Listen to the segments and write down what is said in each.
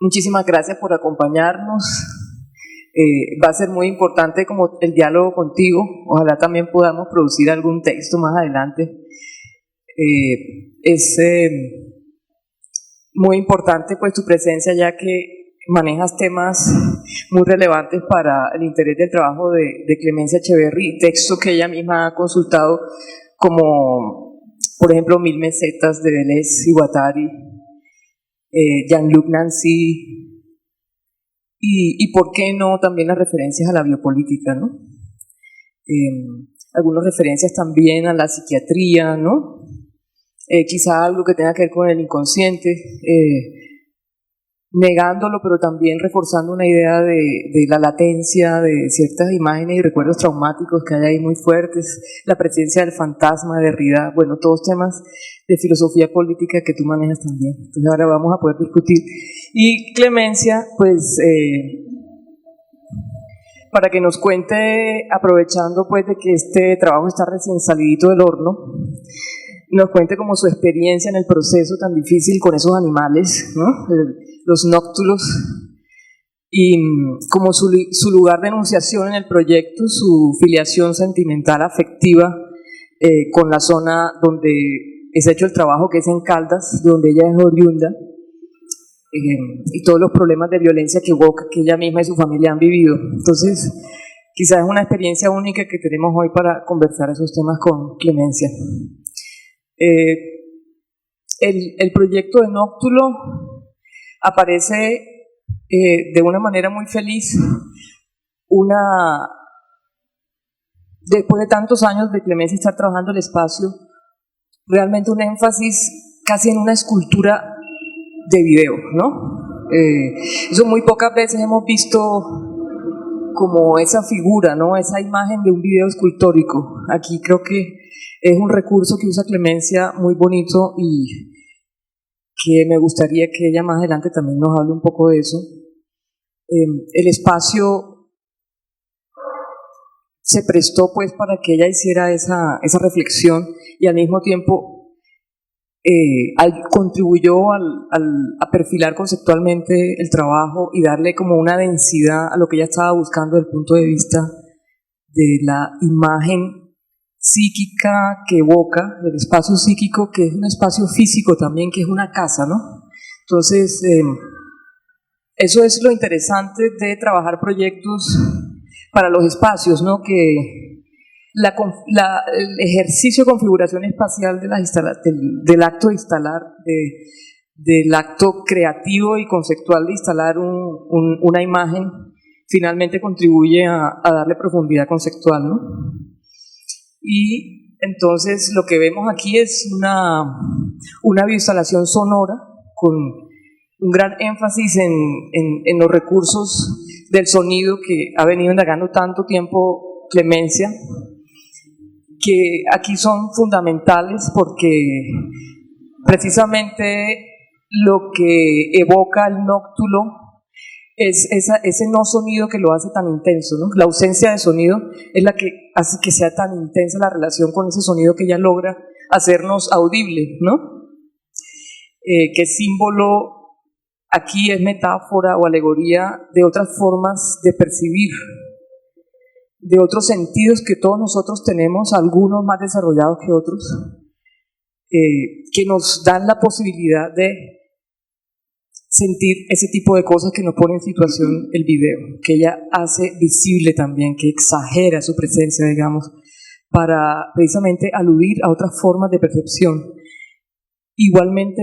Muchísimas gracias por acompañarnos. Va a ser muy importante como el diálogo contigo. Ojalá también podamos producir algún texto más adelante. Es muy importante pues tu presencia, ya que manejas temas muy relevantes para el interés del trabajo de Clemencia Echeverry, texto que ella misma ha consultado, como por ejemplo 1000 mesetas de Deleuze y Guattari, Jean-Luc Nancy, y por qué no también las referencias a la biopolítica, ¿no? Algunas referencias también a la psiquiatría, ¿no? Quizá algo que tenga que ver con el inconsciente, negándolo, pero también reforzando una idea de la latencia de ciertas imágenes y recuerdos traumáticos que hay ahí muy fuertes, la presencia del fantasma de Derrida, bueno, todos temas de filosofía política que tú manejas también. Entonces ahora vamos a poder discutir. Y Clemencia, pues, para que nos cuente, aprovechando pues de que este trabajo está recién salidito del horno, nos cuente como su experiencia en el proceso tan difícil con esos animales, ¿no? Los nóctulos, y como su lugar de enunciación en el proyecto, su filiación sentimental, afectiva, con la zona donde es hecho el trabajo, que es en Caldas, de donde ella es oriunda, y todos los problemas de violencia que ella misma y su familia han vivido. Entonces, quizás es una experiencia única que tenemos hoy para conversar esos temas con Clemencia. El proyecto de Nóctulo aparece de una manera muy feliz, después de tantos años de Clemencia estar trabajando el espacio, realmente un énfasis casi en una escultura de video, ¿no? Eso muy pocas veces hemos visto como esa figura, ¿no? Esa imagen de un video escultórico. Aquí creo que es un recurso que usa Clemencia muy bonito y que me gustaría que ella más adelante también nos hable un poco de eso. El espacio se prestó pues para que ella hiciera esa reflexión y al mismo tiempo contribuyó a perfilar conceptualmente el trabajo y darle como una densidad a lo que ella estaba buscando desde el punto de vista de la imagen psíquica que evoca, del espacio psíquico, que es un espacio físico también, que es una casa, ¿no? Entonces, eso es lo interesante de trabajar proyectos para los espacios, ¿no? Que el ejercicio de configuración espacial del acto de instalar, del acto creativo y conceptual de instalar una imagen, finalmente contribuye a darle profundidad conceptual, ¿no? Y entonces lo que vemos aquí es una bioinstalación sonora con un gran énfasis en los recursos del sonido que ha venido indagando tanto tiempo Clemencia, que aquí son fundamentales porque precisamente lo que evoca el nóctulo es ese no sonido que lo hace tan intenso, ¿no? La ausencia de sonido es la que hace que sea tan intensa la relación con ese sonido que ella logra hacernos audible, ¿no? Que símbolo aquí es metáfora o alegoría de otras formas de percibir, de otros sentidos que todos nosotros tenemos, algunos más desarrollados que otros, que nos dan la posibilidad de sentir ese tipo de cosas que nos pone en situación el video, que ella hace visible también, que exagera su presencia, digamos, para precisamente aludir a otras formas de percepción. Igualmente,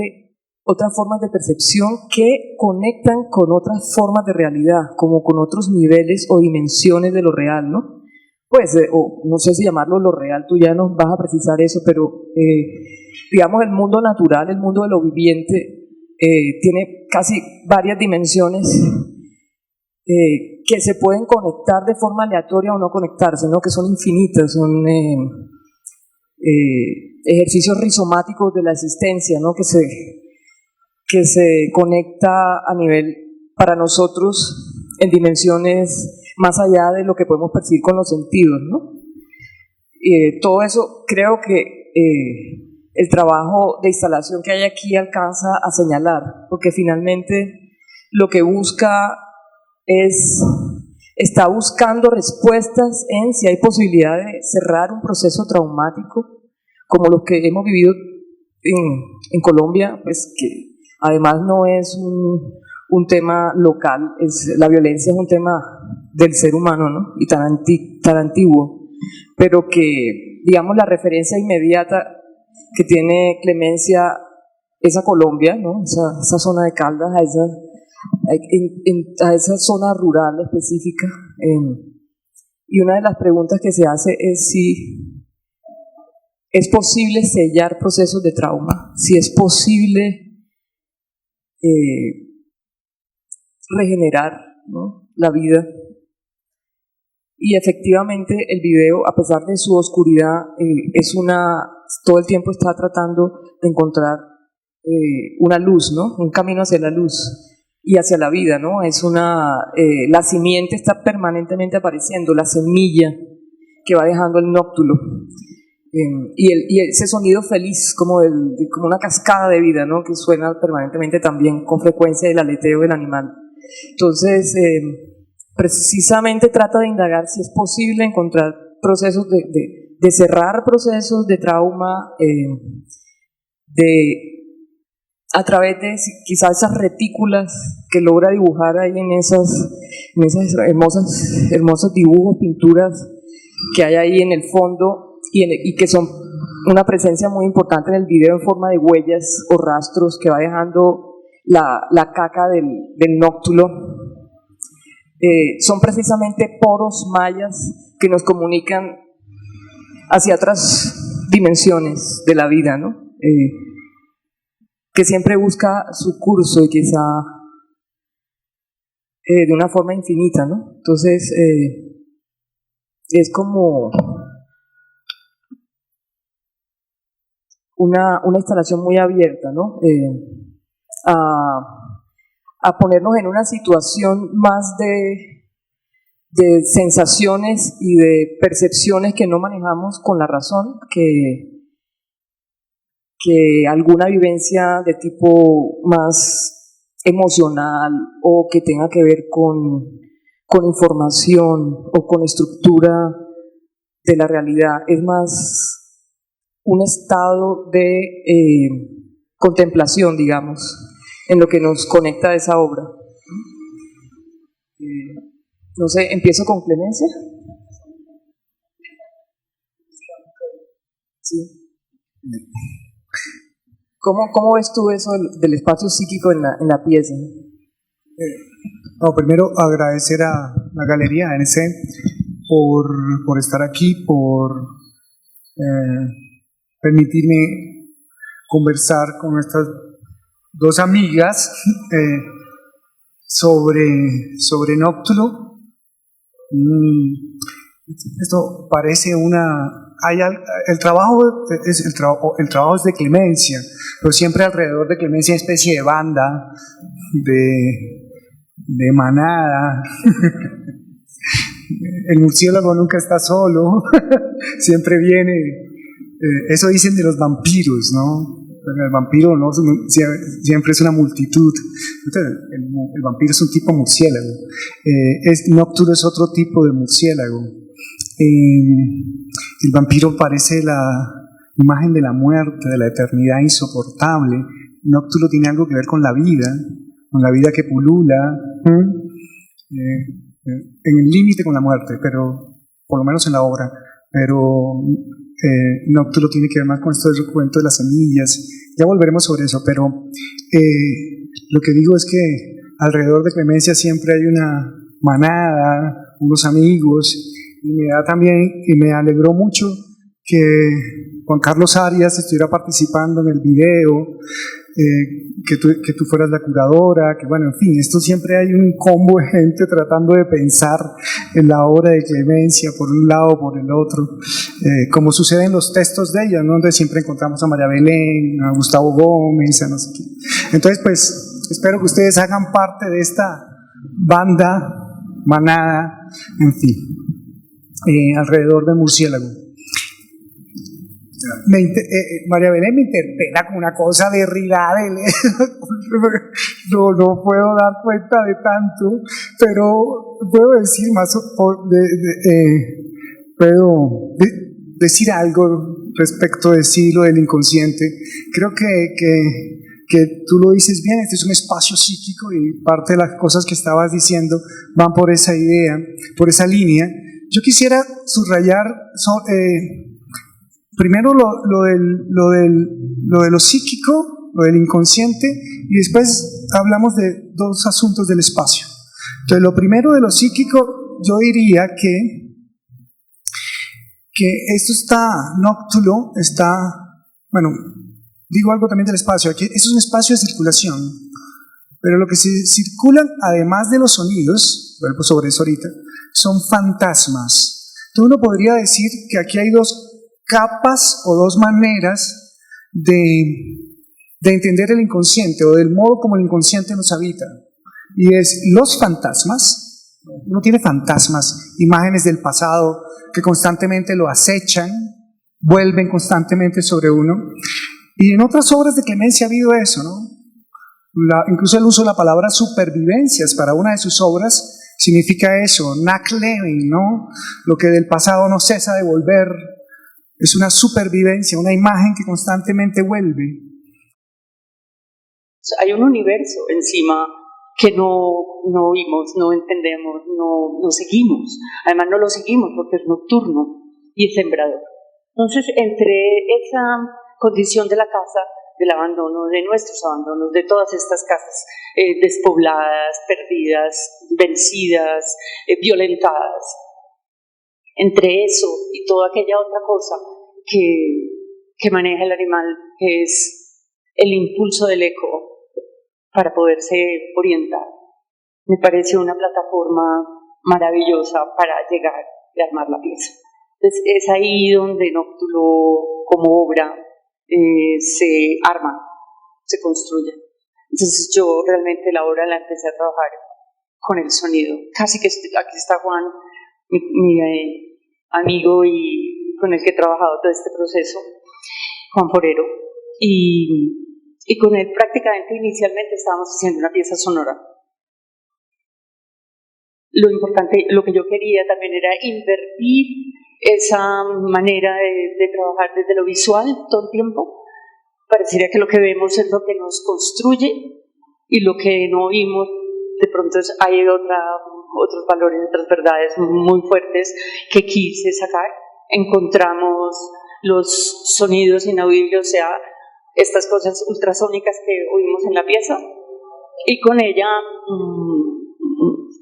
otras formas de percepción que conectan con otras formas de realidad, como con otros niveles o dimensiones de lo real, ¿no? Pues, o no sé si llamarlo lo real, tú ya nos vas a precisar eso, pero digamos el mundo natural, el mundo de lo viviente, tiene casi varias dimensiones que se pueden conectar de forma aleatoria o no conectarse, ¿no? Que son infinitas, son ejercicios rizomáticos de la existencia, ¿no? Que se conecta a nivel, para nosotros, en dimensiones más allá de lo que podemos percibir con los sentidos, ¿no? Todo eso creo que el trabajo de instalación que hay aquí alcanza a señalar, porque finalmente lo que busca está buscando respuestas en si hay posibilidad de cerrar un proceso traumático, como lo que hemos vivido en Colombia, pues que además no es un tema local, la violencia es un tema del ser humano, ¿no? Y tan antiguo, pero que, digamos, la referencia inmediata que tiene Clemencia es a Colombia, ¿no? Esa zona de Caldas, a esa zona rural específica. Y una de las preguntas que se hace es si es posible sellar procesos de trauma, si es posible regenerar, ¿no?, la vida. Y efectivamente el video, a pesar de su oscuridad, todo el tiempo está tratando de encontrar una luz, ¿no?, un camino hacia la luz y hacia la vida, ¿no? La simiente está permanentemente apareciendo, la semilla que va dejando el nóctulo. Y ese sonido feliz, como una cascada de vida, ¿no?, que suena permanentemente también con frecuencia del aleteo del animal. Entonces, precisamente trata de indagar si es posible encontrar procesos de cerrar procesos de trauma, a través de quizás esas retículas que logra dibujar ahí en esos hermosos dibujos, pinturas que hay ahí en el fondo y que son una presencia muy importante en el video en forma de huellas o rastros que va dejando la caca del nóctulo. Son precisamente poros mayas que nos comunican hacia otras dimensiones de la vida, ¿no? Que siempre busca su curso y quizá de una forma infinita, ¿no? Entonces, es como una instalación muy abierta, ¿no? A ponernos en una situación más de sensaciones y de percepciones que no manejamos con la razón, que alguna vivencia de tipo más emocional o que tenga que ver con información o con estructura de la realidad. Es más un estado de contemplación, digamos, en lo que nos conecta a esa obra. No sé, ¿empiezo con Clemencia? Sí. ¿Cómo ves tú eso del espacio psíquico en la pieza? No, primero agradecer a la Galería ANC por estar aquí, por permitirme conversar con estas dos amigas sobre Nóctulo. Esto parece el trabajo es de Clemencia, pero siempre alrededor de Clemencia hay una especie de banda, de manada. El murciélago nunca está solo, siempre viene. Eso dicen de los vampiros, ¿no? El vampiro no siempre es una multitud. Entonces, el vampiro es un tipo murciélago. Nóctulo es otro tipo de murciélago. El vampiro parece la imagen de la muerte, de la eternidad insoportable. Nóctulo tiene algo que ver con la vida que pulula, en el límite con la muerte, pero por lo menos en la obra. Pero Nóctulo tiene que ver más con esto del cuento de las semillas. Ya volveremos sobre eso, pero lo que digo es que alrededor de Clemencia siempre hay una manada, unos amigos, y me alegró mucho que Juan Carlos Arias estuviera participando en el video, que tú fueras la curadora, que bueno, en fin, esto siempre hay un combo de gente tratando de pensar en la obra de Clemencia, por un lado o por el otro, como sucede en los textos de ella, ¿no? Donde siempre encontramos a María Belén, a Gustavo Gómez, a no sé qué. Entonces, pues, espero que ustedes hagan parte de esta banda, manada, en fin, alrededor de Murciélago. María Belén me interpela con una cosa de ridícula. No puedo dar cuenta de tanto, pero puedo decir puedo decir algo respecto de sí, lo del inconsciente. Creo que tú lo dices bien, este es un espacio psíquico y parte de las cosas que estabas diciendo van por esa idea, por esa línea. Yo quisiera subrayar primero lo de lo psíquico, lo del inconsciente, y después hablamos de dos asuntos del espacio. Entonces, lo primero de lo psíquico, yo diría que esto Nóctulo bueno, digo algo también del espacio, aquí esto es un espacio de circulación, pero lo que se circulan, además de los sonidos, vuelvo sobre eso ahorita, son fantasmas. Entonces uno podría decir que aquí hay dos capas o dos maneras de entender el inconsciente o del modo como el inconsciente nos habita. Y es los fantasmas. Uno tiene fantasmas, imágenes del pasado que constantemente lo acechan, vuelven constantemente sobre uno. Y en otras obras de Clemenza ha habido eso, ¿no? Incluso el uso de la palabra supervivencias para una de sus obras significa eso, Naklevin, ¿no? Lo que del pasado no cesa de volver. Es una supervivencia, una imagen que constantemente vuelve. Hay un universo encima que no vimos, no entendemos, no seguimos. Además no lo seguimos porque es nocturno y es sembrador. Entonces, entre esa condición de la casa, del abandono, de nuestros abandonos, de todas estas casas despobladas, perdidas, vencidas, violentadas, entre eso y toda aquella otra cosa que maneja el animal, que es el impulso del eco para poderse orientar, me parece una plataforma maravillosa para llegar y armar la pieza. Entonces, es ahí donde Nóctulo, como obra, se arma, se construye. Entonces, yo realmente la obra la empecé a trabajar con el sonido. Casi que aquí está Juan, mi amigo y con el que he trabajado todo este proceso, Juan Forero, y con él prácticamente inicialmente estábamos haciendo una pieza sonora. Lo importante, lo que yo quería también era invertir esa manera de trabajar desde lo visual todo el tiempo. Parecería que lo que vemos es lo que nos construye y lo que no vimos, de pronto hay otros valores, otras verdades muy fuertes que quise sacar. Encontramos los sonidos inaudibles, o sea, estas cosas ultrasónicas que oímos en la pieza, y con ella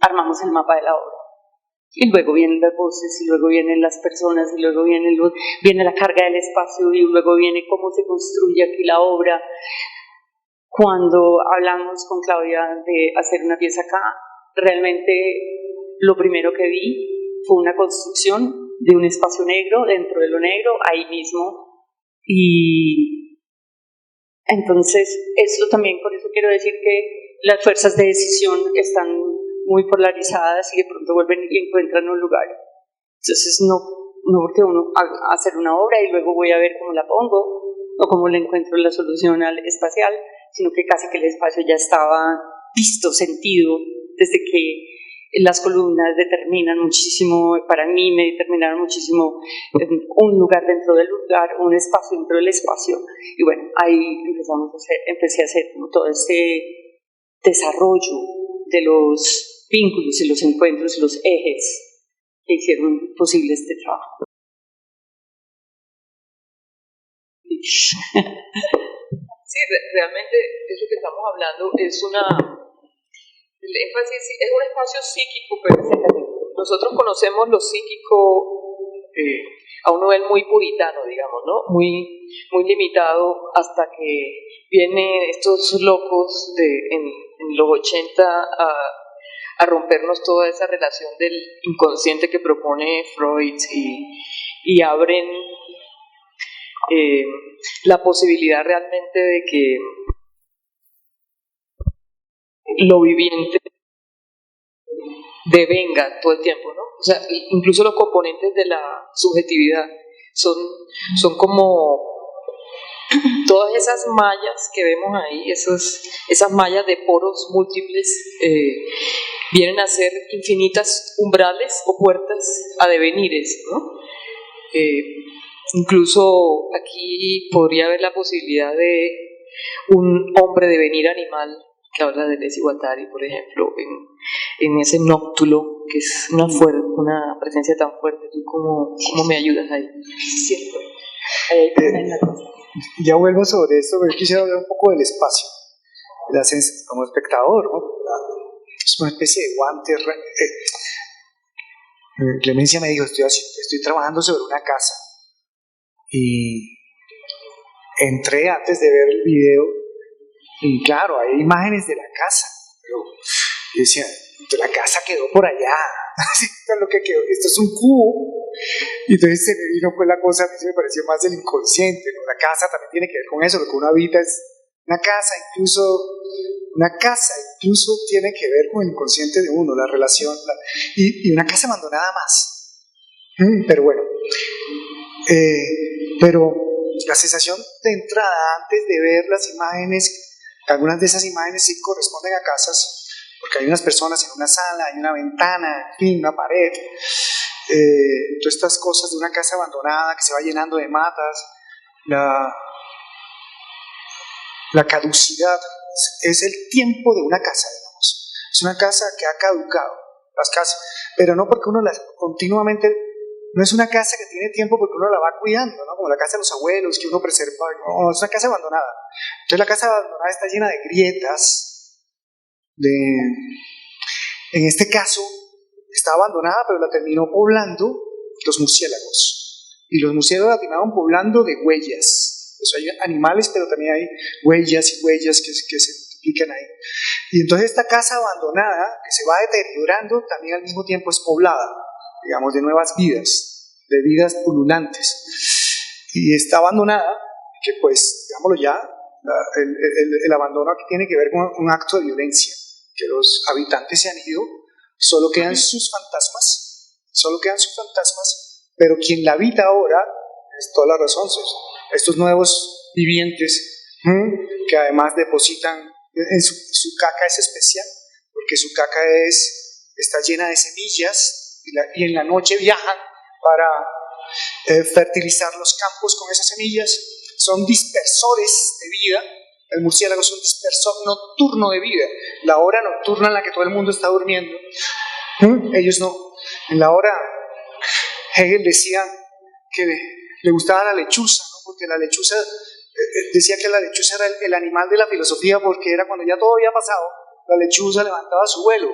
armamos el mapa de la obra. Y luego vienen las voces, y luego vienen las personas, y luego viene la carga del espacio, y luego viene cómo se construye aquí la obra. Cuando hablamos con Claudia de hacer una pieza acá, realmente lo primero que vi fue una construcción de un espacio negro dentro de lo negro, ahí mismo. Y entonces, eso también, por eso quiero decir que las fuerzas de decisión están muy polarizadas y de pronto vuelven y encuentran un lugar. Entonces, no porque uno haga hacer una obra y luego voy a ver cómo la pongo o cómo le encuentro la solución al espacial, sino que casi que el espacio ya estaba visto, sentido, desde que las columnas determinan muchísimo, para mí me determinaron muchísimo un lugar dentro del lugar, un espacio dentro del espacio, y bueno, ahí empecé a hacer todo ese desarrollo de los vínculos y los encuentros y los ejes que hicieron posible este trabajo. Sí, realmente eso que estamos hablando es el énfasis es un espacio psíquico, pero nosotros conocemos lo psíquico a un nivel muy puritano, digamos, ¿no? Muy, muy limitado, hasta que vienen estos locos en los 80 a rompernos toda esa relación del inconsciente que propone Freud y abren la posibilidad realmente de que lo viviente devenga todo el tiempo, ¿no? O sea, incluso los componentes de la subjetividad son como todas esas mallas que vemos ahí, esas mallas de poros múltiples, vienen a ser infinitas umbrales o puertas a devenires, ¿no? Incluso aquí podría haber la posibilidad de un hombre devenir animal, que habla de Les Iguatari, por ejemplo, en ese nóctulo, que es una presencia tan fuerte. ¿Tú cómo me ayudas ahí? Cierto. Ya vuelvo sobre esto, pero quisiera hablar un poco del espacio. Como espectador, ¿no? Es una especie de guante. Clemencia me dijo, estoy trabajando sobre una casa. Y entré antes de ver el video y claro, hay imágenes de la casa, pero yo decía, la casa quedó por allá. Esto es lo que quedó, esto es un cubo. Y entonces se me vino pues la cosa, a mí se me pareció más del inconsciente, ¿no? La casa también tiene que ver con eso, lo que uno habita es una casa, incluso tiene que ver con el inconsciente de uno, la relación, y una casa abandonada más. Pero bueno, pero la sensación de entrada, antes de ver las imágenes, algunas de esas imágenes sí corresponden a casas, porque hay unas personas en una sala, hay una ventana, en fin, una pared, todas estas cosas de una casa abandonada que se va llenando de matas, la caducidad es el tiempo de una casa, digamos. Es una casa que ha caducado, las casas, pero no porque uno las continuamente, no es una casa que tiene tiempo porque uno la va cuidando, ¿no? Como la casa de los abuelos que uno preserva, no, es una casa abandonada. Entonces la casa abandonada está llena de grietas, en este caso está abandonada, pero la terminó poblando los murciélagos, y los murciélagos la terminaron poblando de huellas. Pues hay animales, pero también hay huellas y huellas que se multiplican ahí. Y entonces esta casa abandonada, que se va deteriorando, también al mismo tiempo es poblada, digamos, de nuevas vidas, de vidas pululantes. Y está abandonada, que pues, digámoslo ya, el abandono aquí tiene que ver con un acto de violencia, que los habitantes se han ido, solo quedan sus fantasmas, pero quien la habita ahora, es toda la razón, estos nuevos vivientes, que además depositan, en su caca es especial, porque su caca está llena de semillas, y en la noche viajan para fertilizar los campos con esas semillas. Son dispersores de vida. El murciélago es un dispersor nocturno de vida, la hora nocturna en la que todo el mundo está durmiendo. Ellos no. En la hora, Hegel decía que le gustaba la lechuza, ¿no? Porque la lechuza, decía que la lechuza era el animal de la filosofía, porque era cuando ya todo había pasado, la lechuza levantaba su vuelo.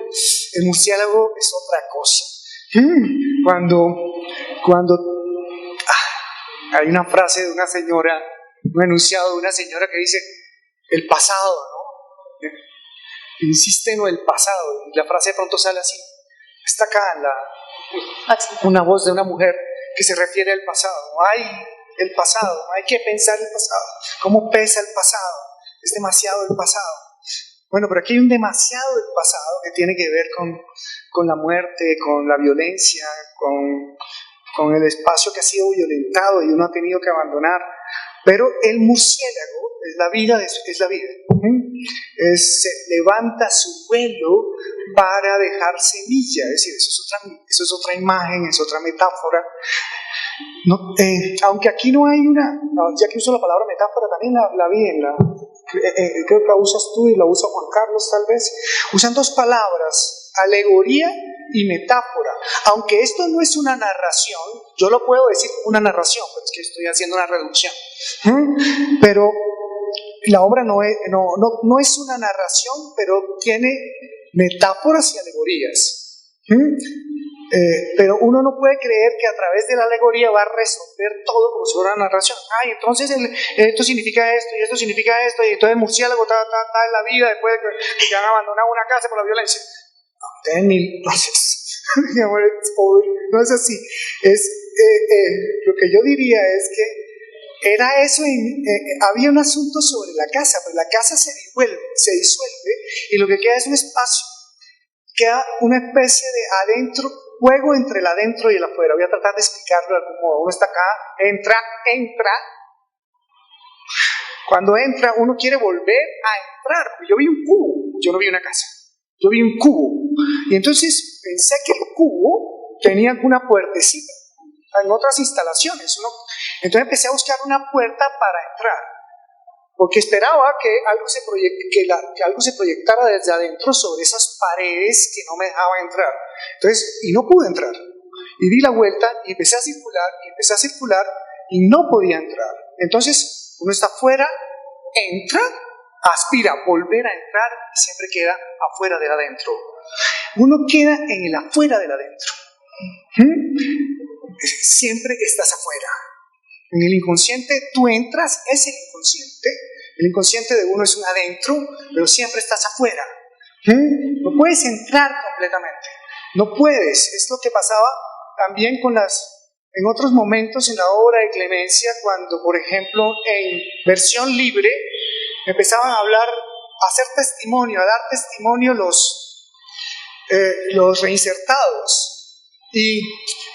El murciélago es otra cosa. Cuando hay una frase de una señora, un enunciado de una señora que dice, el pasado, ¿no? Insiste en el pasado, y la frase de pronto sale así. Está acá una voz de una mujer que se refiere al pasado. Ay, el pasado, hay que pensar el pasado. ¿Cómo pesa el pasado? Es demasiado el pasado. Bueno, pero aquí hay un demasiado del pasado que tiene que ver con la muerte, con la violencia, con el espacio que ha sido violentado y uno ha tenido que abandonar. Pero el murciélago es la vida, levanta su vuelo para dejar semilla, es decir, eso es otra imagen, es otra metáfora. No, aunque aquí no hay ya que uso la palabra metáfora, también la vi creo que la usas tú y la usa Juan Carlos tal vez, usan dos palabras, alegoría y metáfora. Aunque esto no es una narración, yo lo puedo decir como una narración, pero es que estoy haciendo una reducción. Pero la obra no es una narración, pero tiene metáforas y alegorías. Pero uno no puede creer que a través de la alegoría va a resolver todo como si fuera una narración. Entonces esto significa esto, y esto significa esto, y entonces el murciélago está en la vida después de que han abandonado una casa por la violencia. No es así. Lo que yo diría es que era eso, había un asunto sobre la casa, pero la casa se disuelve, y lo que queda es un espacio, queda una especie de adentro, juego entre el adentro y el afuera. Voy a tratar de explicarlo de algún modo. Uno está acá, entra. Cuando entra, uno quiere volver a entrar. Yo vi un cubo, yo no vi una casa. Yo vi un cubo. Y entonces pensé que el cubo tenía alguna puertecita en otras instalaciones. Entonces empecé a buscar una puerta para entrar. Porque esperaba que algo se proyectara desde adentro sobre esas paredes que no me dejaban entrar. Entonces, y no pude entrar. Y di la vuelta y empecé a circular y no podía entrar. Entonces, uno está afuera, entra, aspira a volver a entrar y siempre queda afuera del adentro. Uno queda en el afuera del adentro. Siempre estás afuera. En el inconsciente tú entras, es el inconsciente. El inconsciente de uno es un adentro, pero siempre estás afuera. No puedes entrar completamente. No puedes. Es lo que pasaba también en otros momentos en la obra de Clemencia, cuando, por ejemplo, en versión libre, empezaban a hablar, a hacer testimonio, a dar testimonio los reinsertados. Y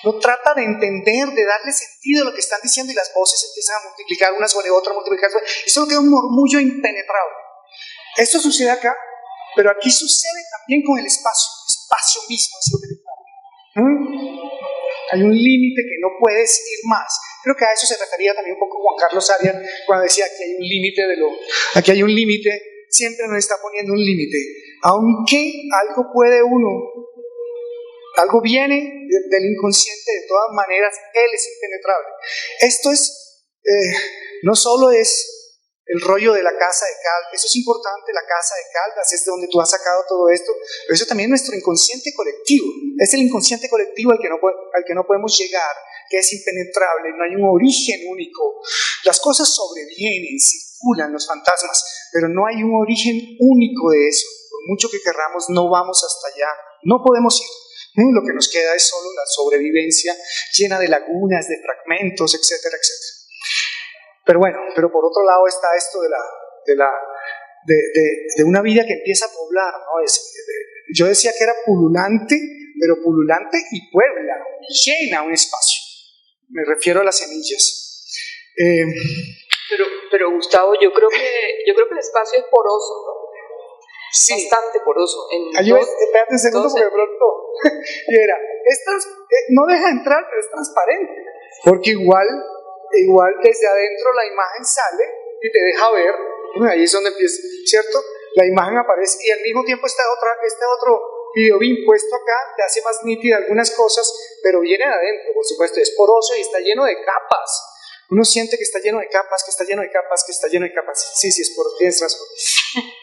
no trata de entender, de darle sentido a lo que están diciendo, y las voces empiezan a multiplicar una sobre otra, y solo queda un murmullo impenetrable. Esto sucede acá, pero aquí sucede también con el espacio mismo es impenetrable. Hay un límite que no puedes ir más. Creo que a eso se refería también un poco Juan Carlos Arias cuando decía que hay un límite aquí hay un límite, siempre nos está poniendo un límite. Aunque algo viene del inconsciente, de todas maneras, él es impenetrable. Esto no solo es el rollo de la casa de Caldas, eso es importante, la casa de Caldas, es de donde tú has sacado todo esto, pero eso también es nuestro inconsciente colectivo, es el inconsciente colectivo al que no podemos llegar, que es impenetrable, no hay un origen único. Las cosas sobrevienen, circulan los fantasmas, pero no hay un origen único de eso. Por mucho que querramos, no vamos hasta allá, no podemos ir. Lo que nos queda es solo la sobrevivencia llena de lagunas, de fragmentos, etcétera, etcétera. Pero bueno, por otro lado está esto de una vida que empieza a poblar, ¿no? Yo decía que era pululante, pero pululante y puebla, llena un espacio. Me refiero a las semillas. Pero Gustavo, yo creo que el espacio es poroso, ¿no? Sí. Bastante poroso. Espérate un segundo porque de pronto no deja entrar, pero es transparente, porque igual desde adentro la imagen sale y te deja ver. Ahí es donde empieza, ¿cierto? La imagen aparece y al mismo tiempo este otro videobim puesto acá te hace más nítida algunas cosas, pero viene de adentro, por supuesto, es poroso y está lleno de capas. Uno siente que está lleno de capas, que está lleno de capas, que está lleno de capas. Sí, es por tienes razón.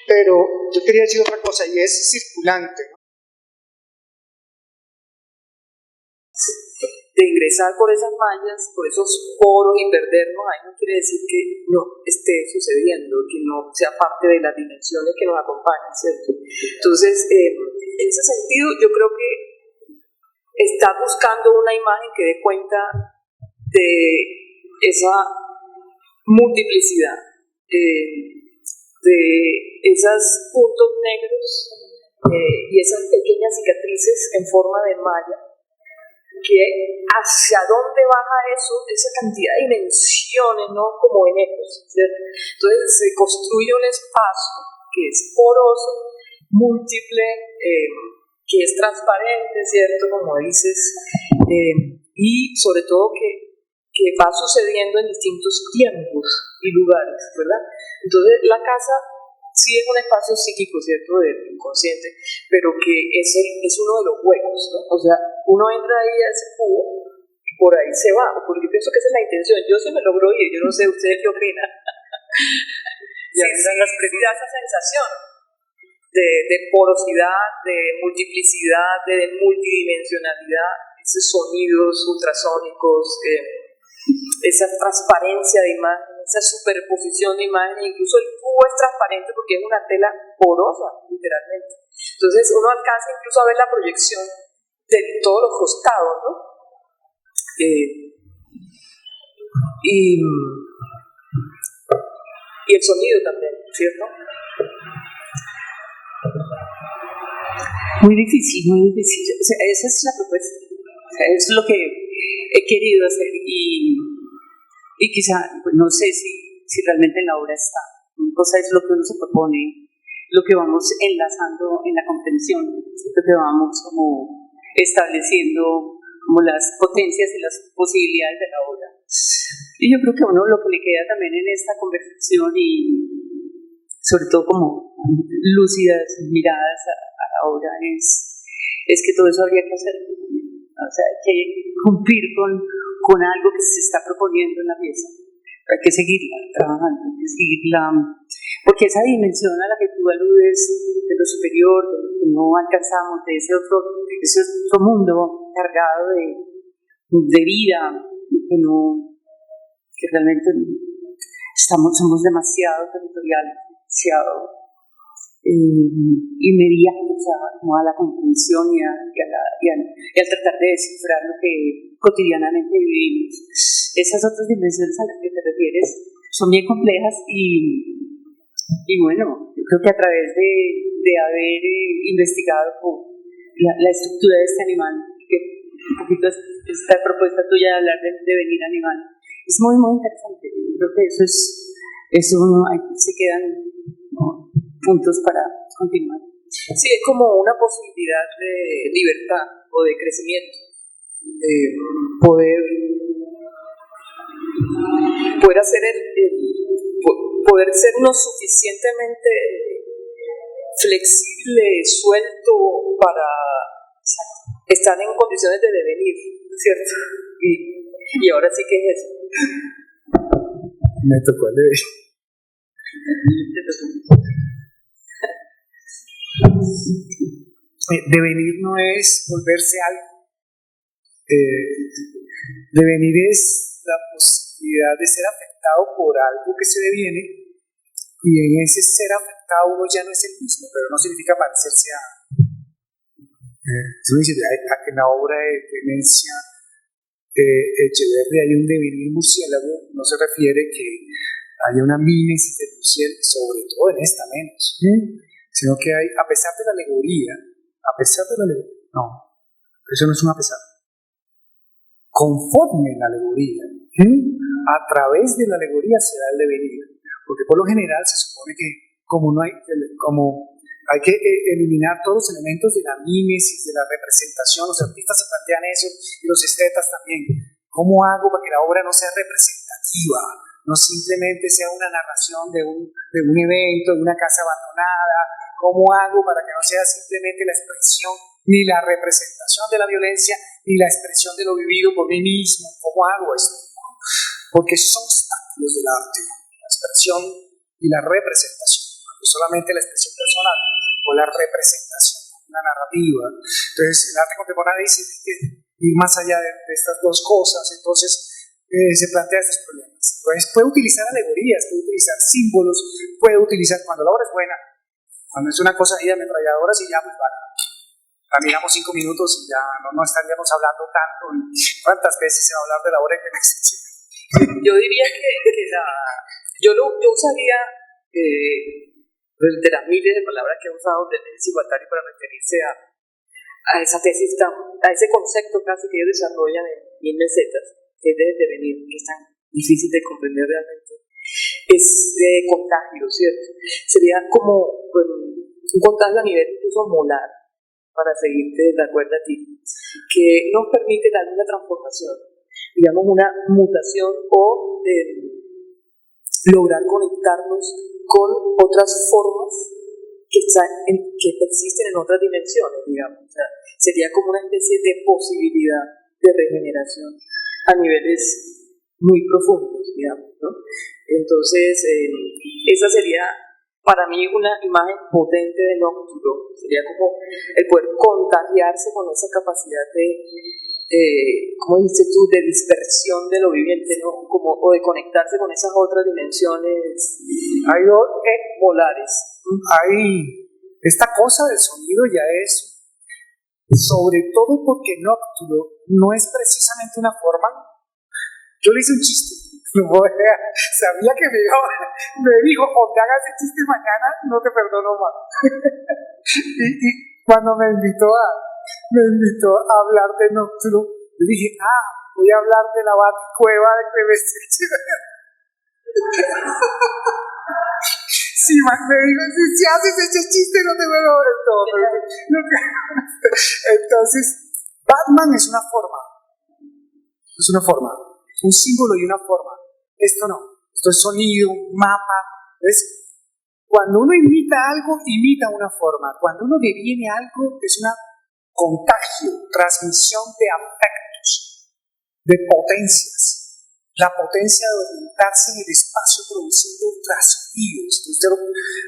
Pero yo quería decir otra cosa, y es circulante, ¿no? De ingresar por esas mallas, por esos poros y perdernos, ahí no quiere decir que no esté sucediendo, que no sea parte de las dimensiones que nos acompañan, ¿cierto? Entonces, en ese sentido, yo creo que está buscando una imagen que dé cuenta de esa multiplicidad, de esos puntos negros y esas pequeñas cicatrices en forma de malla, que hacia dónde baja eso, esa cantidad de dimensiones, ¿no? Como en ecos, ¿cierto? Entonces se construye un espacio que es poroso, múltiple, que es transparente, ¿cierto? Como dices, y sobre todo que va sucediendo en distintos tiempos y lugares, ¿verdad? Entonces la casa sí es un espacio psíquico, ¿cierto?, del inconsciente, pero que es uno de los huecos, ¿no? O sea, uno entra ahí a ese cubo y por ahí se va, porque pienso que esa es la intención. Yo sí me logro ir, yo no sé ustedes qué opinan. Sí, da esa sensación de porosidad, de multiplicidad, de multidimensionalidad, esos sonidos ultrasónicos, esa transparencia de imagen, esa superposición de imagen. Incluso el cubo es transparente porque es una tela porosa, literalmente. Entonces uno alcanza incluso a ver la proyección de todos los costados, ¿no? Y el sonido también, ¿cierto? Muy difícil, muy difícil. O sea, esa es la propuesta. Es lo que he querido hacer y quizá, pues, no sé si realmente en la obra está. Una cosa es lo que uno se propone, lo que vamos enlazando en la comprensión, lo que vamos como estableciendo como las potencias y las posibilidades de la obra. Y yo creo que a uno lo que le queda también en esta conversación y sobre todo como lúcidas miradas a la obra es que todo eso habría que hacer. O sea, hay que cumplir con algo que se está proponiendo en la pieza. Hay que seguirla trabajando, hay que seguirla, porque esa dimensión a la que tú aludes de lo superior, de lo que no alcanzamos, de ese otro mundo cargado de vida, que realmente somos demasiado territoriales, demasiado inmediatos a la comprensión y al tratar de descifrar lo que cotidianamente vivimos. Esas otras dimensiones a las que te refieres son bien complejas y bueno, yo creo que a través de haber investigado la estructura de este animal, que un poquito esta propuesta tuya de hablar de devenir animal, es muy, muy interesante. Yo creo que eso se quedan, ¿no?, puntos para continuar. Sí, es como una posibilidad de libertad o de crecimiento, de poder hacer poder ser lo suficientemente flexible, suelto para estar en condiciones de devenir, ¿cierto? Y ahora sí que es eso. Me tocó el deber. Devenir no es volverse algo. Devenir es la posibilidad de ser afectado por algo que se deviene, y en ese ser afectado uno ya no es el mismo, pero no significa parecerse a. Tú dices, en la obra de Clemencia Echeverri hay un devenir murciélago, no se refiere que haya una mímesis del murciélago, sobre todo en esta menos, sino que hay, a pesar de la alegoría, no, eso no es un a pesar, conforme la alegoría, a través de la alegoría se da el devenir, porque por lo general se supone que como hay que eliminar todos los elementos de la mímesis, de la representación, los artistas se plantean eso y los estetas también. ¿Cómo hago para que la obra no sea representativa? No simplemente sea una narración de un evento, de una casa abandonada. ¿Cómo hago para que no sea simplemente la expresión ni la representación de la violencia ni la expresión de lo vivido por mí mismo? ¿Cómo hago esto? Porque esos son obstáculos del arte, la expresión y la representación, no solamente la expresión personal o la representación, la narrativa. Entonces el arte contemporáneo dice que ir más allá de estas dos cosas, entonces se plantea estos problemas. Entonces puede utilizar alegorías, puede utilizar símbolos, puede utilizar, cuando la obra es buena, cuando es una cosa ahí de ametralladoras y ya pues vale, caminamos 5 minutos y ya no estaríamos hablando tanto. ¿Cuántas veces se va a hablar de la obra que existe? Yo diría que yo usaría de las miles de palabras que he usado del desigualtario para referirse a esa tesis, a ese concepto casi que ellos desarrollan en 1000 mesetas, que es de devenir, que es tan difícil de comprender realmente. Es de contagio, ¿cierto? Sería como un contagio a nivel incluso molar, para seguirte de acuerdo a ti, que nos permite dar una transformación, digamos una mutación o lograr conectarnos con otras formas que persisten en otras dimensiones, digamos. O sea, sería como una especie de posibilidad de regeneración a niveles muy profundos, digamos, ¿no? Entonces, esa sería para mí una imagen potente de Nocturno. Sería como el poder contagiarse con esa capacidad ¿cómo dices tú?, de dispersión de lo viviente, ¿no? Como, o de conectarse con esas otras dimensiones. Hay polares. Hay esta cosa del sonido ya es, sobre todo porque Nocturno no es precisamente una forma. Yo le hice un chiste. Sabía que me dijo, o te hagas ese chiste mañana, no te perdono más. y cuando me invitó a hablar de Nocturno, Yo dije, voy a hablar de la baticueva de Clemenceau. Sí, me dijo, si haces ese chiste no te veo del todo. Entonces, Batman es una forma. Es una forma. Un símbolo y una forma. Esto no. Esto es sonido, mapa. ¿Ves? Cuando uno imita algo, imita una forma. Cuando uno deviene algo, es una contagio, transmisión de afectos, de potencias. La potencia de orientarse en el espacio produciendo ultrasonidos. Entonces,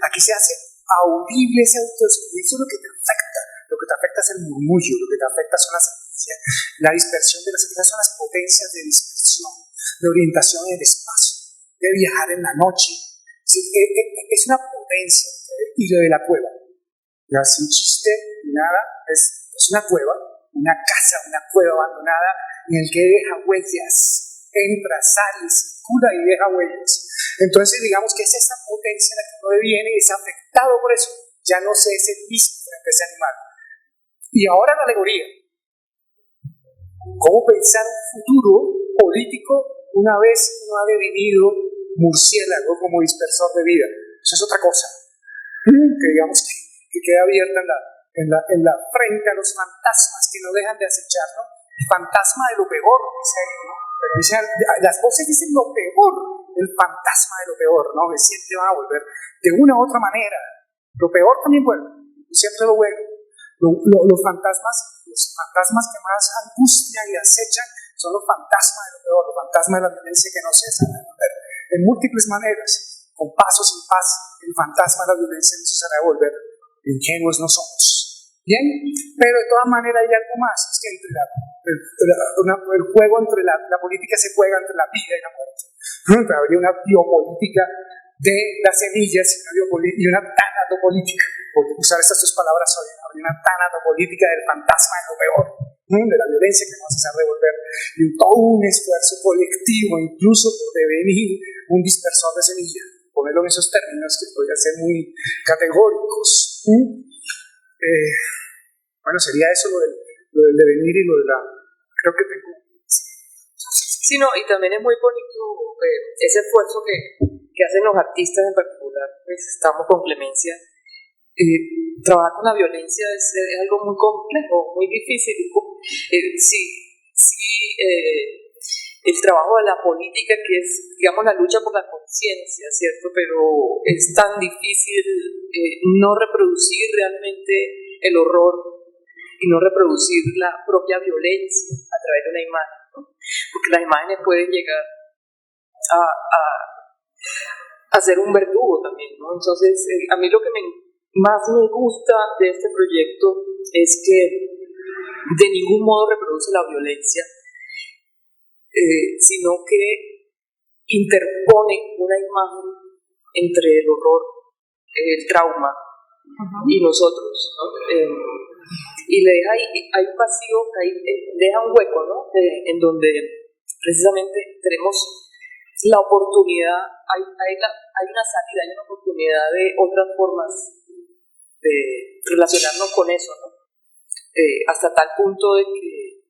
aquí se hace audible ese autosonido. Eso es lo que te afecta. Lo que te afecta es el murmullo, lo que te afecta son las semillas. La dispersión de las semillas son las potencias de dispersión, de orientación en el espacio, de viajar en la noche. Es una potencia. Y lo de la cueva. Ya sin chiste ni nada, es una cueva, una casa, una cueva abandonada en el que deja huellas. Entra, sale, circula y deja huellas. Entonces digamos que es esa potencia en la que uno deviene y es afectado por eso. Ya no sé, es el mismo frente a ese animal. Y ahora la alegoría. ¿Cómo pensar un futuro político una vez uno ha devenido murciélago como dispersor de vida? Eso es otra cosa. Que digamos que queda abierta en la frente a los fantasmas que no dejan de acecharnos. El fantasma de lo peor, dice ahí, ¿no? Las voces dicen lo peor, el fantasma de lo peor, ¿no? Que siempre van a volver de una u otra manera. Lo peor también vuelve, siempre lo bueno. Los fantasmas que más angustian y acechan son los fantasmas de lo peor, los fantasmas de la violencia que no cesan de volver. En múltiples maneras, con pasos sin paz, el fantasma de la violencia no cesará de volver. Ingenuos no somos. Bien, pero de todas maneras hay algo más, es que entre el juego entre la política se juega entre la vida y la muerte. Habría una biopolítica de las semillas y una tanatopolítica, por usar estas dos palabras hoy, habría una tanatopolítica del fantasma de lo peor, de la violencia que no se sabe revolver, y todo un esfuerzo colectivo, incluso por devenir un dispersor de semillas, ponerlo en esos términos que podrían ser muy categóricos. Bueno, sería eso lo del devenir y lo de la... Creo que tengo... Sí, no, y también es muy bonito ese esfuerzo que hacen los artistas en particular, pues estamos con Clemencia. Trabajar con la violencia es algo muy complejo, muy difícil. El trabajo de la política, que es, digamos, la lucha por la conciencia, ¿cierto? Pero es tan difícil no reproducir realmente el horror y no reproducir la propia violencia a través de una imagen, ¿no? Porque las imágenes pueden llegar a ser un verdugo también, ¿no? Entonces, a mí lo que más me gusta de este proyecto es que de ningún modo reproduce la violencia, sino que interpone una imagen entre el horror, el trauma y nosotros, ¿no? Y le deja hay un vacío, deja un hueco, ¿no? En donde precisamente tenemos la oportunidad, hay una salida, hay una oportunidad de otras formas de relacionarnos con eso, ¿no? Hasta tal punto de que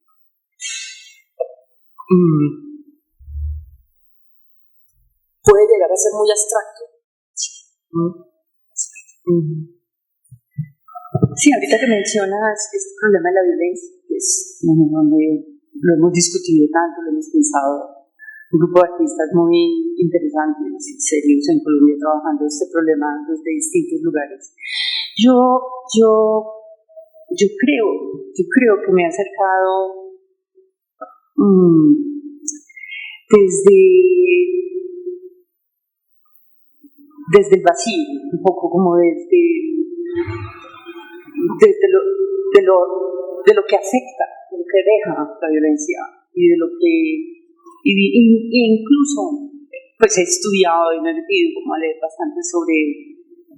puede llegar a ser muy abstracto. Sí, ahorita que mencionas este problema de la violencia, que es donde lo hemos discutido tanto, lo hemos pensado, un grupo de artistas muy interesantes y serios en Colombia trabajando este problema desde distintos lugares. Yo creo que me he acercado desde el vacío, un poco como desde lo que afecta, de lo que deja la violencia y de lo que incluso pues he estudiado y me he metido como a leer bastante sobre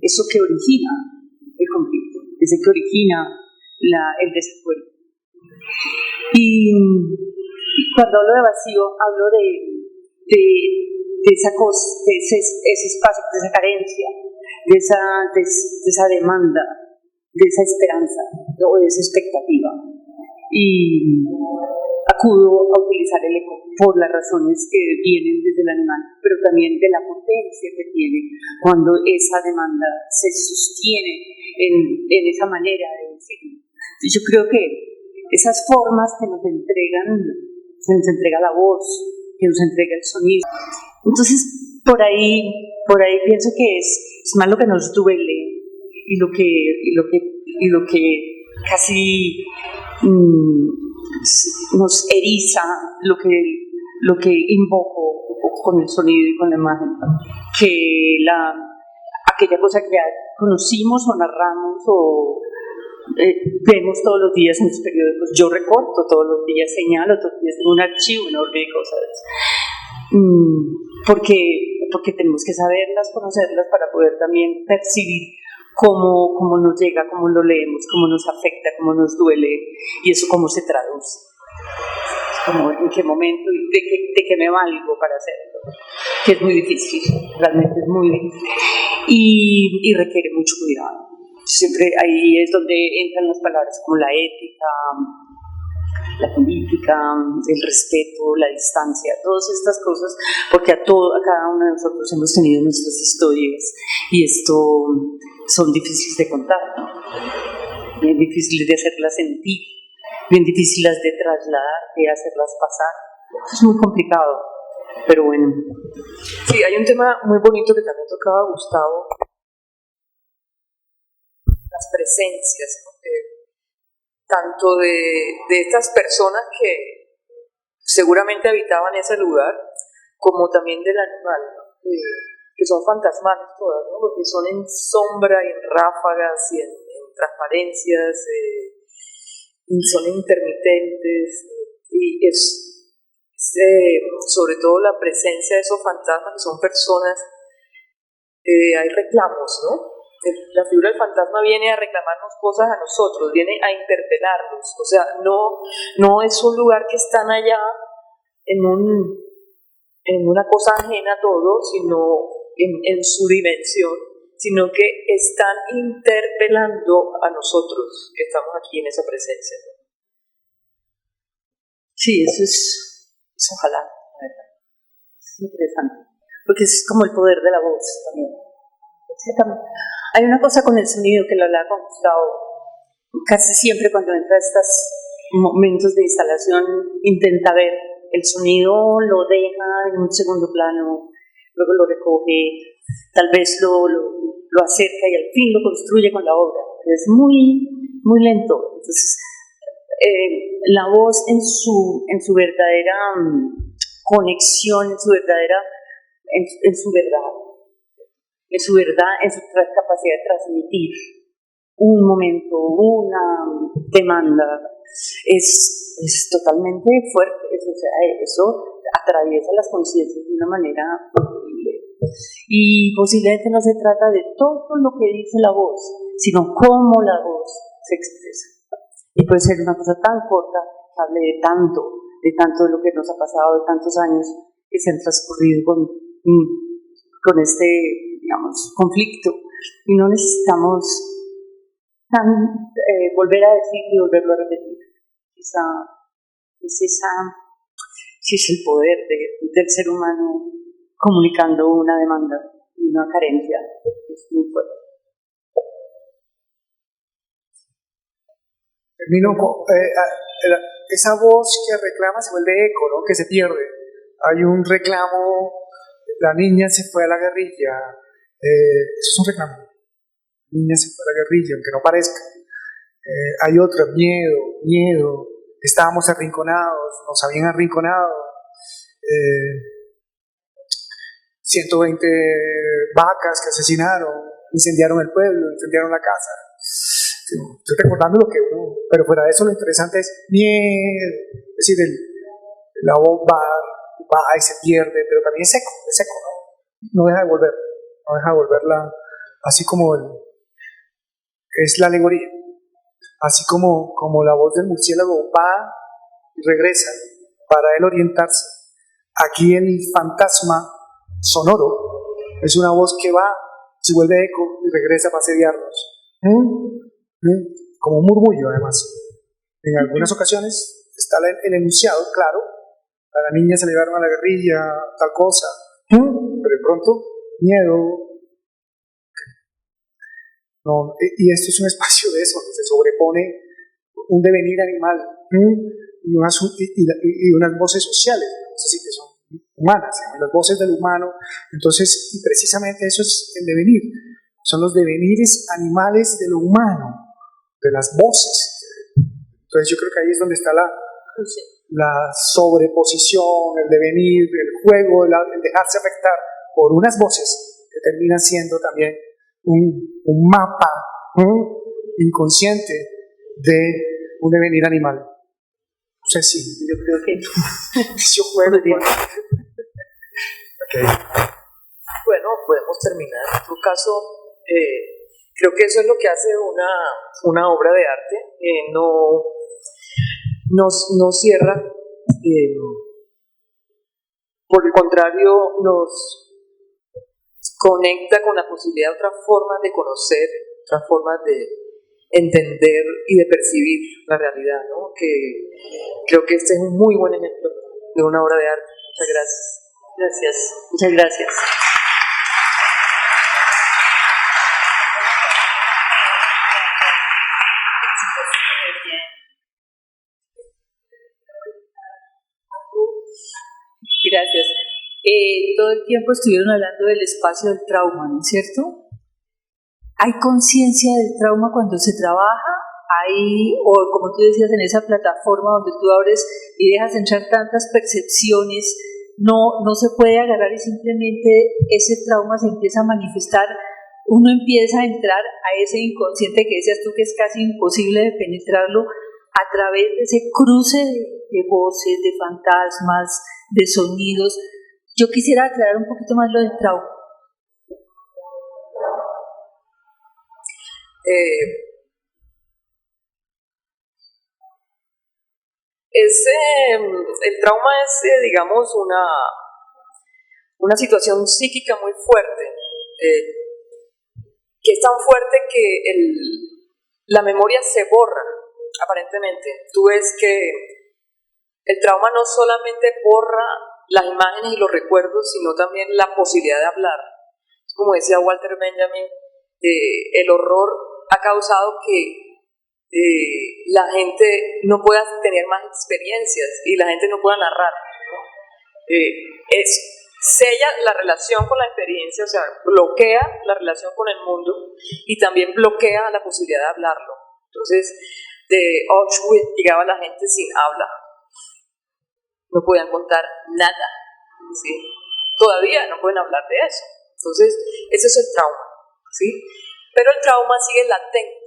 eso que origina el conflicto, ese que origina el desacuerdo. Y cuando hablo de vacío hablo de esa cosa, de ese espacio, de esa carencia, de esa demanda, de esa esperanza o de esa expectativa. Y a acudo a utilizar el eco por las razones que vienen desde el animal, pero también de la potencia que tiene cuando esa demanda se sostiene en esa manera de decirlo. Yo creo que esas formas que nos entregan, se nos entrega la voz, que nos entrega el sonido. Entonces, por ahí pienso que es más lo que nos duele y lo que casi nos eriza, lo que invoco un poco con el sonido y con la imagen, que aquella cosa que ya conocimos o narramos o vemos todos los días en los periódicos. Yo recorto todos los días, señalo todos los días, tengo un archivo enorme de cosas, porque tenemos que saberlas, conocerlas para poder también percibir cómo nos llega, cómo lo leemos, cómo nos afecta, cómo nos duele y eso cómo se traduce, como en qué momento y de qué me valgo para hacerlo, que es muy difícil, realmente es muy difícil y requiere mucho cuidado. Siempre ahí es donde entran las palabras como la ética, la política, el respeto, la distancia, todas estas cosas, porque a cada uno de nosotros hemos tenido nuestras historias y esto son difíciles de contar, ¿no? Bien difíciles de hacerlas sentir, bien difíciles de trasladar, de hacerlas pasar. Es muy complicado, pero bueno. Sí, hay un tema muy bonito que también tocaba Gustavo, las presencias, tanto de estas personas que seguramente habitaban ese lugar, como también del animal, ¿no? Que son fantasmales todas, ¿no? Porque son en sombra, y en ráfagas y en transparencias, y son intermitentes, y es sobre todo la presencia de esos fantasmas que son personas, hay reclamos, ¿no? La figura del fantasma viene a reclamarnos cosas a nosotros, viene a interpelarnos, o sea, no es un lugar que están allá en una cosa ajena a todo, sino en su dimensión, sino que están interpelando a nosotros que estamos aquí en esa presencia. Sí, eso es ojalá, la verdad. Es interesante, porque es como el poder de la voz también. Sí, también. Hay una cosa con el sonido que lo hablaba con Gustavo, casi siempre cuando entra a estos momentos de instalación intenta ver el sonido, lo deja en un segundo plano, luego lo recoge, tal vez lo acerca y al fin lo construye con la obra, es muy, muy lento. Entonces, la voz en su verdadera conexión, en su verdad, en su capacidad de transmitir un momento, una demanda, es totalmente fuerte. Eso atraviesa las conciencias de una manera horrible. Y posiblemente no se trata de todo lo que dice la voz, sino cómo la voz se expresa. Y puede ser una cosa tan corta que hable de tanto de lo que nos ha pasado, de tantos años que se han transcurrido con este, digamos, conflicto. Y no necesitamos volver a decir y volverlo a repetir. Sí es el poder del ser humano comunicando una demanda y una carencia. Es muy fuerte. Termino con esa voz que reclama se vuelve eco, ¿no? Que se pierde. Hay un reclamo, la niña se fue a la guerrilla, eso es un reclamo. La niña se fue a la guerrilla, aunque no parezca. Hay otro, miedo, estábamos arrinconados, nos habían arrinconado. 120 vacas que asesinaron, incendiaron el pueblo, incendiaron la casa. Estoy recordando lo que uno, pero fuera de eso lo interesante es miedo, es decir, la voz va y se pierde, pero también es seco, ¿no? No deja de volverla, así como es la alegoría, así como la voz del murciélago va y regresa para él orientarse. Aquí el fantasma sonoro es una voz que va, se vuelve eco y regresa para asediarnos. Como un murmullo, además. En algunas ocasiones está el enunciado, claro, a la niña se le llevaron a la guerrilla, tal cosa, pero de pronto, miedo. No, y esto es un espacio de eso, donde se sobrepone un devenir animal y unas voces sociales, así que son humanas, las voces del humano. Entonces, y precisamente eso es el devenir, son los devenires animales de lo humano, de las voces. Entonces yo creo que ahí es donde está la sobreposición, el devenir, el juego, el dejarse afectar por unas voces que terminan siendo también un mapa inconsciente de un devenir animal. No sé si yo creo que yo juego bien. Okay. Bueno, podemos terminar. En tu caso, creo que eso es lo que hace una obra de arte. No cierra, por el contrario, nos conecta con la posibilidad de otras formas de conocer, otras formas de entender y de percibir la realidad, ¿no? Que creo que este es un muy buen ejemplo de una obra de arte. Muchas gracias. Gracias, muchas gracias. Gracias. Todo el tiempo estuvieron hablando del espacio del trauma, ¿no es cierto? ¿Hay conciencia del trauma cuando se trabaja? O como tú decías, en esa plataforma donde tú abres y dejas entrar tantas percepciones, no se puede agarrar y simplemente ese trauma se empieza a manifestar, uno empieza a entrar a ese inconsciente que decías tú que es casi imposible de penetrarlo a través de ese cruce de voces, de fantasmas, de sonidos. Yo quisiera aclarar un poquito más lo del trauma. El trauma es, digamos, una situación psíquica muy fuerte, que es tan fuerte que la memoria se borra, aparentemente. Tú ves que el trauma no solamente borra las imágenes y los recuerdos, sino también la posibilidad de hablar. Como decía Walter Benjamin, el horror ha causado que la gente no pueda tener más experiencias y la gente no pueda narrar, ¿no? Sella la relación con la experiencia, o sea, bloquea la relación con el mundo y también bloquea la posibilidad de hablarlo. Entonces, de Auschwitz llegaba la gente sin habla, no podían contar nada, ¿sí? Todavía no pueden hablar de eso. Entonces, ese es el trauma, ¿sí? Pero el trauma sigue latente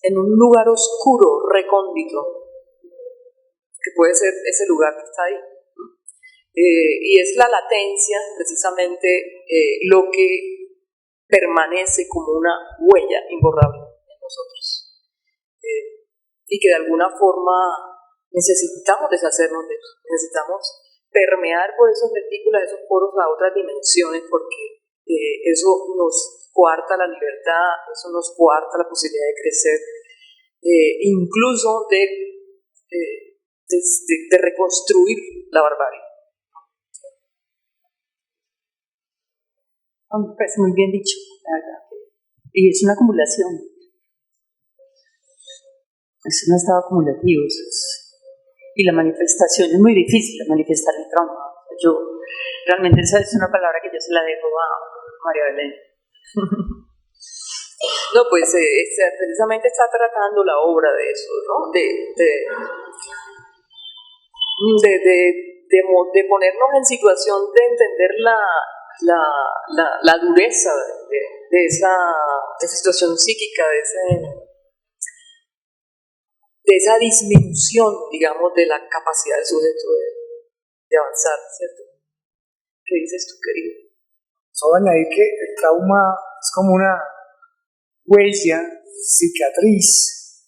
en un lugar oscuro, recóndito, que puede ser ese lugar que está ahí. Y es la latencia, precisamente, lo que permanece como una huella imborrable en nosotros. Y que de alguna forma necesitamos deshacernos de eso, necesitamos permear por esos retículos, esos poros a otras dimensiones, porque eso nos coarta la libertad, eso nos coarta la posibilidad de crecer, incluso de reconstruir la barbarie. Me parece muy bien dicho, la verdad. Y es una acumulación. Es un estado acumulativo. Y la manifestación es muy difícil, manifestar el trauma. Yo, realmente esa es una palabra que yo se la dejo a María Belén. No, pues precisamente está tratando la obra de eso, ¿no? De ponernos en situación de entender la dureza de esa situación psíquica, de esa disminución, digamos, de la capacidad del sujeto de avanzar, ¿cierto? ¿Qué dices tú, querido? Solo añadir que el trauma es como una huella, cicatriz.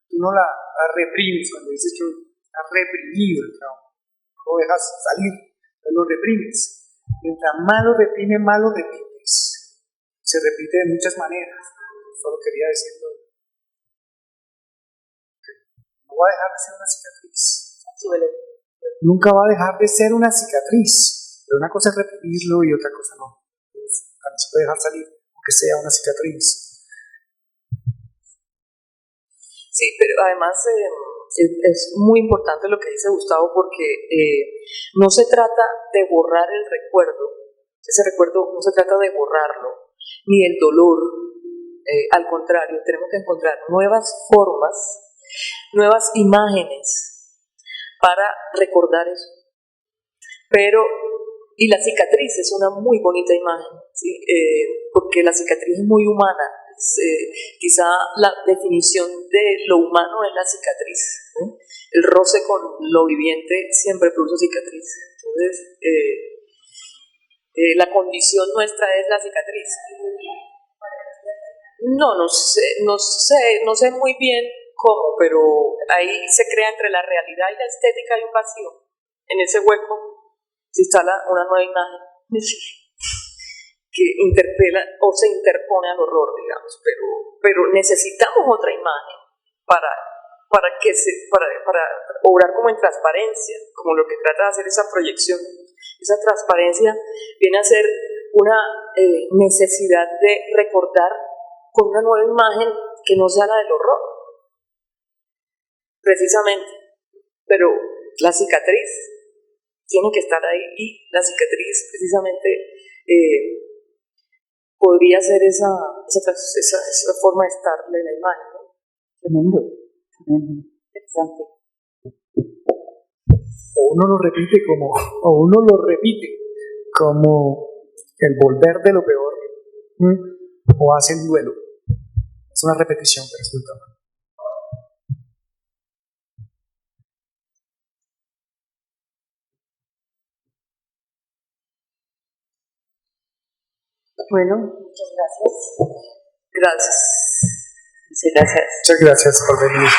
Tú no la reprimes cuando dices que has reprimido el trauma. No lo dejas salir, pero lo reprimes. Mientras más lo reprimes, más lo repites. Se repite de muchas maneras. Solo quería decirlo. no va a dejar de ser una cicatriz. Nunca va a dejar de ser una cicatriz. Pero una cosa es reprimirlo y otra cosa no. También se puede dejar salir, aunque sea una cicatriz. Sí, pero además es muy importante lo que dice Gustavo, porque no se trata de borrar el recuerdo. Ese recuerdo no se trata de borrarlo, ni el dolor. Al contrario, tenemos que encontrar nuevas formas, nuevas imágenes para recordar eso. Y la cicatriz es una muy bonita imagen, ¿sí? Porque la cicatriz es muy humana. Quizá la definición de lo humano es la cicatriz, ¿no? El roce con lo viviente siempre produce cicatriz. Entonces, la condición nuestra es la cicatriz. No sé muy bien cómo, pero ahí se crea entre la realidad y la estética hay un vacío. En ese hueco se instala una nueva imagen que interpela o se interpone al horror, digamos, pero necesitamos otra imagen para obrar como en transparencia, como lo que trata de hacer esa proyección. Esa transparencia viene a ser una necesidad de recordar con una nueva imagen que no sea la del horror, precisamente. Pero la cicatriz tiene que estar ahí, y la cicatriz precisamente podría ser esa forma de estarle en la imagen, ¿no? Tremendo, interesante. O uno lo repite como el volver de lo peor, o hace el duelo. Es una repetición que resulta mal. Bueno, muchas gracias. Gracias. Muchas gracias. Muchas gracias por venir.